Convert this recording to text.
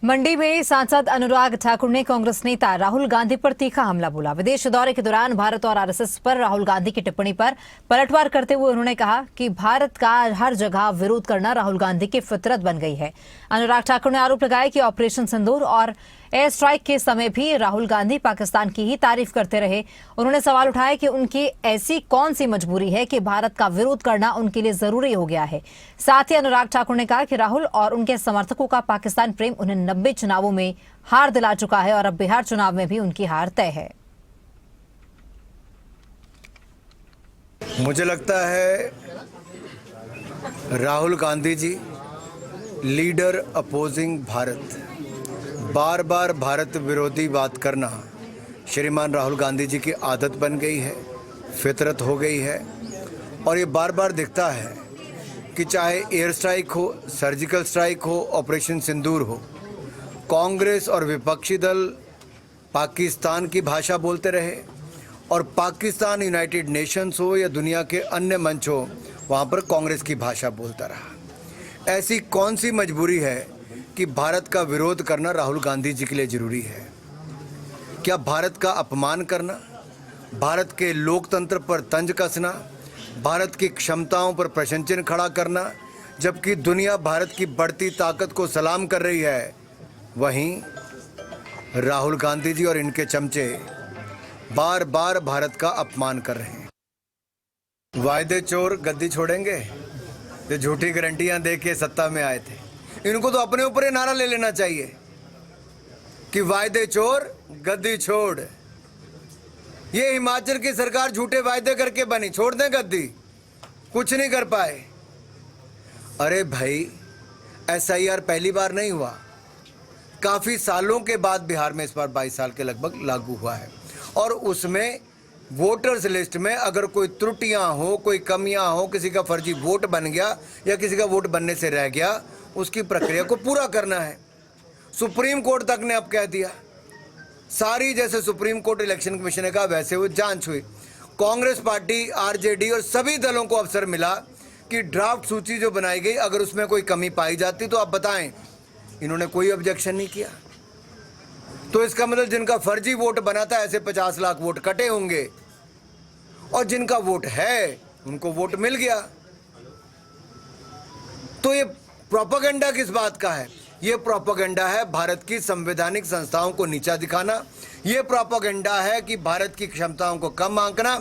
मंडी में सांसद अनुराग ठाकुर ने कांग्रेस नेता राहुल गांधी पर तीखा हमला बोला। विदेश दौरे के दौरान भारत और आरएसएस पर राहुल गांधी की टिप्पणी पर पलटवार करते हुए उन्होंने कहा कि भारत का हर जगह विरोध करना राहुल गांधी की फितरत बन गई है। अनुराग ठाकुर ने आरोप लगाया कि ऑपरेशन सिंदूर और एयर स्ट्राइक के समय भी राहुल गांधी पाकिस्तान की ही तारीफ करते रहे। उन्होंने सवाल उठाया कि उनकी ऐसी कौन सी मजबूरी है कि भारत का विरोध करना उनके लिए जरूरी हो गया है। साथ ही अनुराग ठाकुर ने कहा कि राहुल और उनके समर्थकों का पाकिस्तान प्रेम उन्हें 90 चुनावों में हार दिला चुका है और अब बिहार चुनाव में भी उनकी हार तय है। मुझे लगता है राहुल गांधी जी लीडर अपोजिंग भारत, बार बार भारत विरोधी बात करना श्रीमान राहुल गांधी जी की आदत बन गई है, फितरत हो गई है। और ये बार बार दिखता है कि चाहे एयर स्ट्राइक हो, सर्जिकल स्ट्राइक हो, ऑपरेशन सिंदूर हो, कांग्रेस और विपक्षी दल पाकिस्तान की भाषा बोलते रहे और पाकिस्तान यूनाइटेड नेशंस हो या दुनिया के अन्य मंच हो, वहाँ पर कांग्रेस की भाषा बोलता रहा। ऐसी कौन सी मजबूरी है कि भारत का विरोध करना राहुल गांधी जी के लिए जरूरी है? क्या भारत का अपमान करना, भारत के लोकतंत्र पर तंज कसना, भारत की क्षमताओं पर प्रश्न चिन्ह खड़ा करना, जबकि दुनिया भारत की बढ़ती ताकत को सलाम कर रही है, वहीं राहुल गांधी जी और इनके चमचे बार बार भारत का अपमान कर रहे हैं। वायदे चोर गद्दी छोड़ेंगे, जो झूठी गारंटियां दे के सत्ता में आए थे। इनको तो अपने ऊपर ही नारा ले लेना चाहिए कि वायदे चोर गद्दी छोड़। ये हिमाचल की सरकार झूठे वायदे करके बनी, छोड़ दें गद्दी, कुछ नहीं कर पाए। अरे भाई, SIR पहली बार नहीं हुआ, काफी सालों के बाद बिहार में इस बार 22 साल के लगभग लागू हुआ है। और उसमें वोटर्स लिस्ट में अगर कोई त्रुटियां हो, कोई कमियां हो, किसी का फर्जी वोट बन गया या किसी का वोट बनने से रह गया, उसकी प्रक्रिया को पूरा करना है। सुप्रीम कोर्ट तक ने अब कह दिया, सारी जैसे सुप्रीम कोर्ट इलेक्शन कमीशन ने कहा वैसे वो जांच हुई। कांग्रेस पार्टी, RJD और सभी दलों को अवसर मिला कि ड्राफ्ट सूची जो बनाई गई अगर उसमें कोई कमी पाई जाती तो आप बताएं। इन्होंने कोई ऑब्जेक्शन नहीं किया। तो इसका मतलब जिनका फर्जी वोट बना था, ऐसे 50 लाख वोट कटे होंगे और जिनका वोट है उनको वोट मिल गया। तो ये प्रोपेगेंडा किस बात का है? ये प्रोपेगेंडा है भारत की संवैधानिक संस्थाओं को नीचा दिखाना। ये प्रोपेगेंडा है कि भारत की क्षमताओं को कम आंकना।